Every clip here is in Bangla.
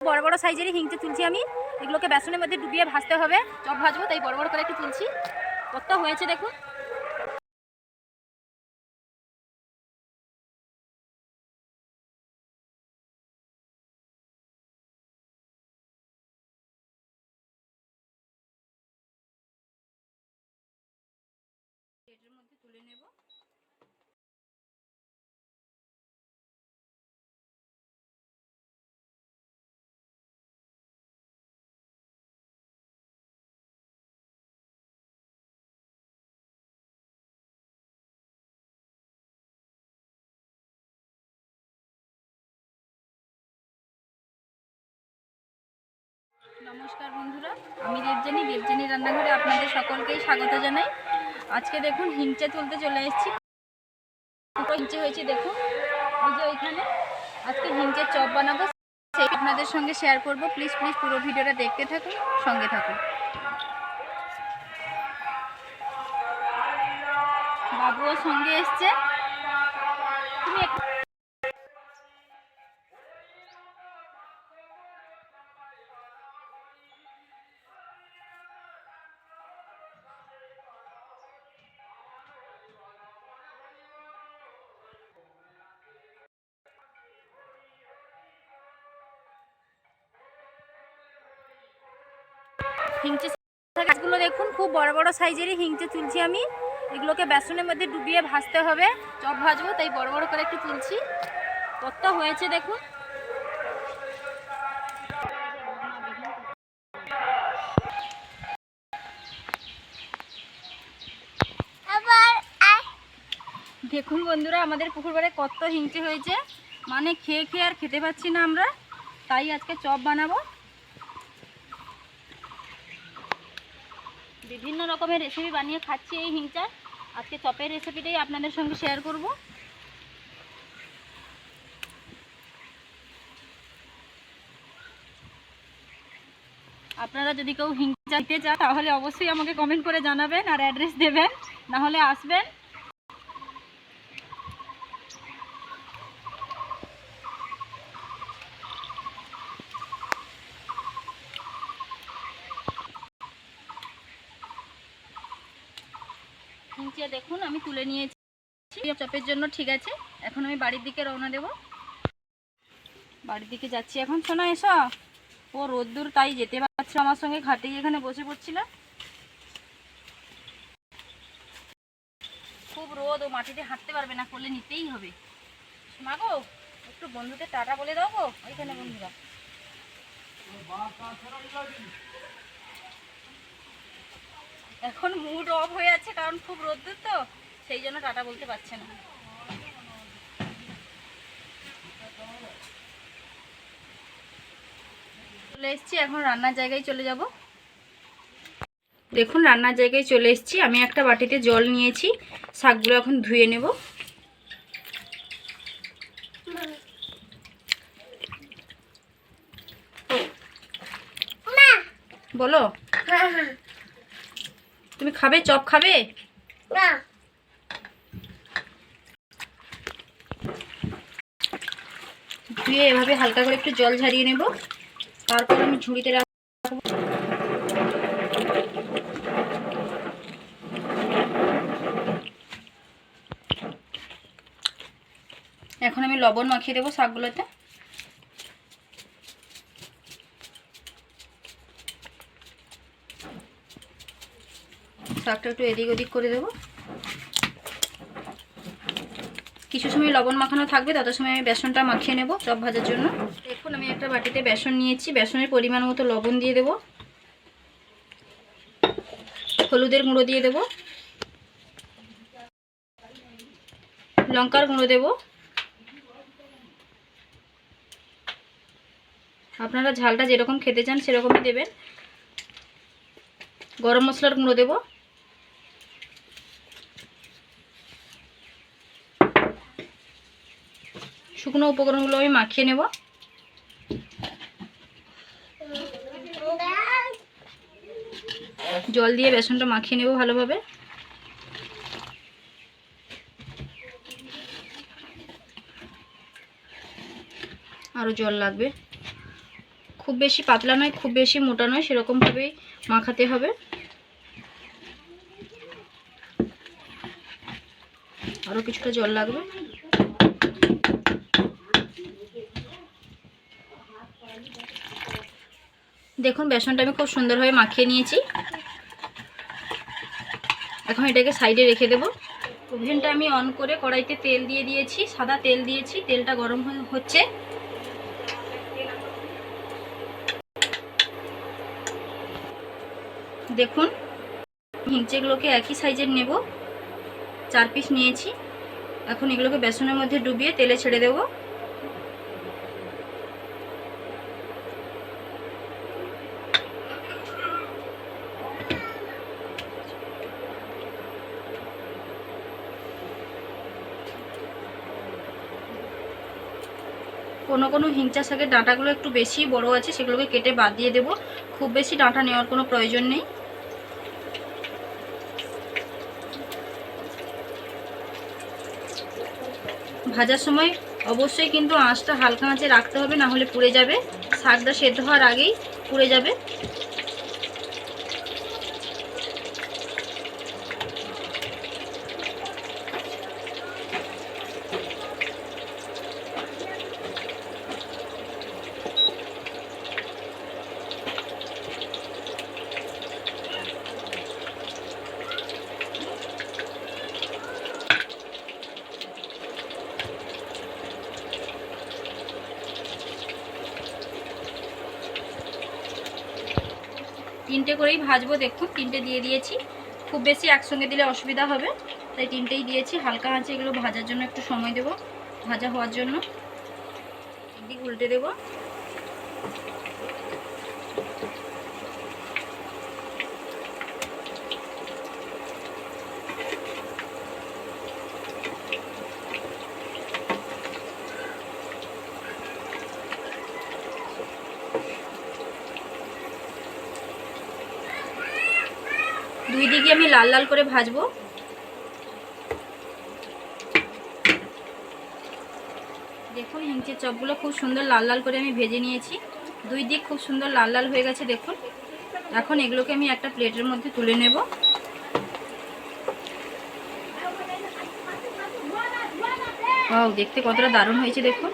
বড় বড় সাইজেরই হিংচে তুলছি আমি। এগুলোকে বেসনের মধ্যে ডুবিয়ে ভাজতে হবে, চপ ভাজবো, তাই বড় বড় করে একটু তুলছি। কত হয়েছে দেখুন। এটার মধ্যে তুলে নেব। নমস্কার বন্ধুরা, আমি দেবজানি রান্নাঘরে আপনাদের সকলকেই স্বাগত জানাই। আজকে দেখুন হিংচে তুলতে চলে এসেছি। দুটো হিংচে হয়েছে দেখুন, এই যে ওইখানে। আজকে হিংচের চপ বানাবো, সেই আপনাদের সঙ্গে শেয়ার করব। প্লিজ পুরো ভিডিওটা দেখতে থাকুন, সঙ্গে থাকুন। বাবুও সঙ্গে এসছে। তুমি হিংচে গাছগুলো দেখুন, খুব বড় বড় সাইজেরই হিংচে তুলছি আমি। এগুলোকে বেসনের মধ্যে ডুবিয়ে ভাজতে হবে, চপ ভাজবো, তাই বড় বড় করে একটু তুলছি। কত হয়েছে দেখুন। দেখুন বন্ধুরা, আমাদের পুকুর পাড়ে কত হিংচে হয়েছে, মানে খেয়ে আর খেতে পাচ্ছি না আমরা, তাই আজকে চপ বানাবো। বিভিন্ন রকমের রেসিপি বানিয়ে খাচ্ছি এই হিংচার, আজকে চপের রেসিপিটাই আপনাদের সঙ্গে শেয়ার করব। আপনারা যদি কেউ হিংচা দিতে চান তাহলে অবশ্যই আমাকে কমেন্ট করে জানাবেন আর অ্যাড্রেস দেবেন, না হলে আসবেন। হিংচে দেখুন আমি তুলে নিয়েছি চপের জন্য, ঠিক আছে। এখন আমি বাড়ির দিকে রওনা দেব। বাড়ির দিকে যাচ্ছি এখন। শোনা এসো, ও রোদ্দুর তাই যেতে পারছে আমার সঙ্গে, ঘাটেই এখানে বসে পড়ছিলাম। খুব রোদ, ও মাটিতে হাঁটতে পারবে না, কোলে নিতেই হবে। মাগো একটু বন্ধুদের টাটা বলে দাও গো, ওইখানে বন্ধুরা। এখন মুড অফ হয়ে আছে, কারণ খুব রোদ্দুর তো, সেই জন্য টাটা বলতে পারছে না। চলে এসেছি, এখন রান্নার জায়গায় চলে যাব। দেখুন রান্নার জায়গায় চলে এসেছি। আমি একটা বাটিতে জল নিয়েছি, শাকগুলো এখন ধুয়ে নেব। বলো, তুমি খাবে চপ খাবে? ধুয়ে এভাবে হালকা করে একটু জল ঝরিয়ে নেব, তারপর আমি ঝুড়িতে রাখবো। এখন আমি লবণ মাখিয়ে দেবো শাকগুলোতে। শাকটা একটু এদিক ওদিক করে দেবো। কিছু সময় লবণ মাখানো থাকবে, তত সময় আমি বেসনটা মাখিয়ে নেব চপ ভাজার জন্য। দেখুন আমি একটা বাটিতে বেসন নিয়েছি, বেসনের পরিমাণ মতো লবণ দিয়ে দেব, হলুদের গুঁড়ো দিয়ে দেব, লঙ্কার গুঁড়ো দেব, আপনারা ঝালটা যেরকম খেতে চান সেরকমই দেবেন, গরম মশলার গুঁড়ো দেব, শুকনো উপকরণগুলো আমি মাখিয়ে নেব। জল দিয়ে বেসনটা মাখিয়ে নেব ভালোভাবে। আরও জল লাগবে, খুব বেশি পাতলা নয়, খুব বেশি মোটা নয়, সেরকমভাবেই মাখাতে হবে। আরও কিছুটা জল লাগবে। দেখুন বেসনটা আমি খুব সুন্দরভাবে মাখিয়ে নিয়েছি। এখন এটাকে সাইডে রেখে দেব। ওভেনটা আমি অন করে কড়াইতে তেল দিয়ে দিয়েছি, সাদা তেল দিয়েছি। তেলটা গরম হচ্ছে। দেখুন হিংচেগুলোকে একই সাইজের নেব, 4 পিস নিয়েছি। এখন এগুলোকে বেসনের মধ্যে ডুবিয়ে তেলে ছেড়ে দেব। কোনো হিংচা শাকের ডাঁটাগুলো একটু বেশি বড় আছে, সেগুলোকে কেটে বাদ দিয়ে দেব। খুব বেশি ডাঁটা নেওয়ার কোনো প্রয়োজন নেই। ভাজার সময় অবশ্যই কিন্তু আঁচটা হালকা আঁচে রাখতে হবে, না হলে পুড়ে যাবে। শাকটা সেদ্ধ হওয়ার আগেই পুড়ে যাবে। তিনটে করেই ভাজবো। দেখুন তিনটে দিয়ে দিয়েছি। খুব বেশি একসঙ্গে দিলে অসুবিধা হবে, তাই তিনটেই দিয়েছি। হালকা আঁচে এগুলো ভাজার জন্য একটু সময় দেব, ভাজা হওয়ার জন্য। একদিক উল্টে দেব। দুই দিকে আমি লাল লাল করে ভাজবো। দেখুন হিংচের চপগুলো খুব সুন্দর লাল লাল করে আমি ভেজে নিয়েছি। দুই দিক খুব সুন্দর লাল লাল হয়ে গেছে দেখুন। এখন এগুলোকে আমি একটা প্লেটের মধ্যে তুলে নেব। ওয়াও, দেখতে কতটা দারুণ হয়েছে দেখুন।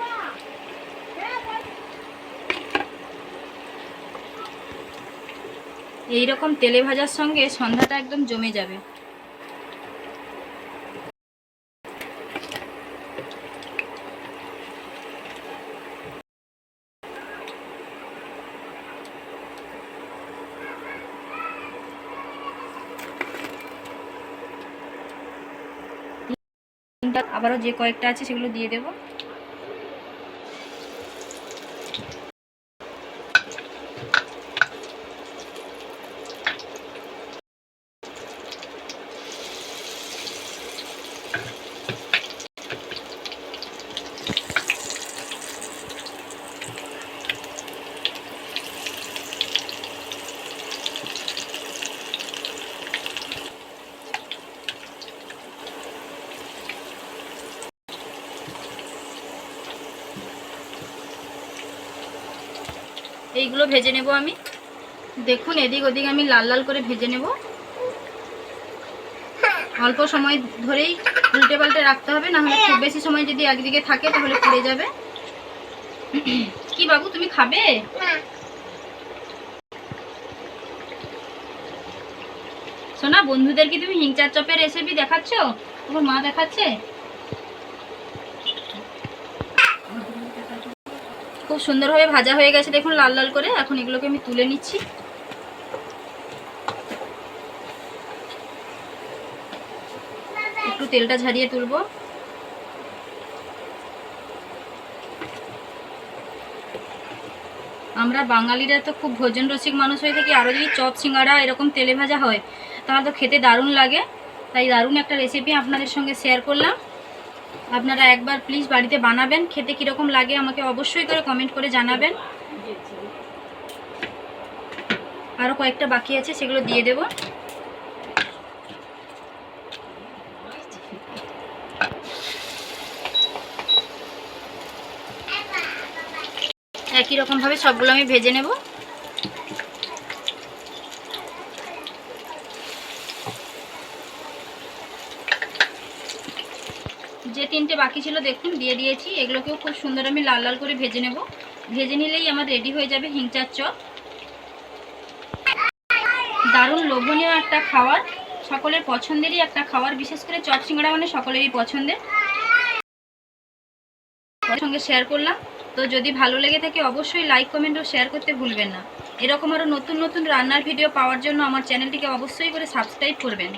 এইরকম তেলে ভাজার সঙ্গে সন্ধ্যাটা একদম জমে যাবে। আবারও যে কয়েকটা আছে সেগুলো দিয়ে দেব। এইগুলো ভেজে নেব আমি। দেখুন এদিক ওদিক আমি লাল লাল করে ভেজে নেব। অল্প সময় ধরেই উল্টে পাল্টে রাখতে হবে, না হলে খুব বেশি সময় যদি একদিকে থাকে তাহলে পুড়ে যাবে। কি বাবু তুমি খাবে? সোনা, বন্ধুদের কি তুমি হিংচার চপের রেসিপি দেখাচ্ছ? তোমার মা দেখাচ্ছে? খুব সুন্দরভাবে ভাজা হয়ে গেছে দেখুন লাল লাল করে। এখন এগুলোকে আমি তুলে নিচ্ছি। একটু তেলটা ঝারিয়ে তুলবো। আমরা বাঙালিরা তো খুব ভোজন রসিক মানুষ হয়ে থাকি। আরও যদি চপ সিঙ্গাড়া এরকম তেলে ভাজা হয় তাহলে তো খেতে দারুণ লাগে। তাই দারুণ একটা রেসিপি আপনাদের সঙ্গে শেয়ার করলাম। আপনারা একবার প্লিজ বাড়িতে বানাবেন। খেতে কীরকম লাগে আমাকে অবশ্যই করে কমেন্ট করে জানাবেন। আরও কয়েকটা বাকি আছে, সেগুলো দিয়ে দেব। একই রকমভাবে সবগুলো আমি ভেজে নেব। যে 3টে বাকি ছিল দেখুন দিয়ে দিয়েছি, এগুলোকেও খুব সুন্দর আমি লাল লাল করে ভেজে নেব। ভেজে নিলেই আমার রেডি হয়ে যাবে হিংচার চপ। দারুণ লোভনীয় একটা খাবার, সকলের পছন্দেরই একটা খাবার, বিশেষ করে চপ সিঙ্গাড়া মানে সকলেরই পছন্দের। সঙ্গে শেয়ার করলাম, তো যদি ভালো লেগে থাকে অবশ্যই লাইক কমেন্ট ও শেয়ার করতে ভুলবেন না। এরকম আরও নতুন নতুন রান্নার ভিডিও পাওয়ার জন্য আমার চ্যানেলটিকে অবশ্যই করে সাবস্ক্রাইব করবেন।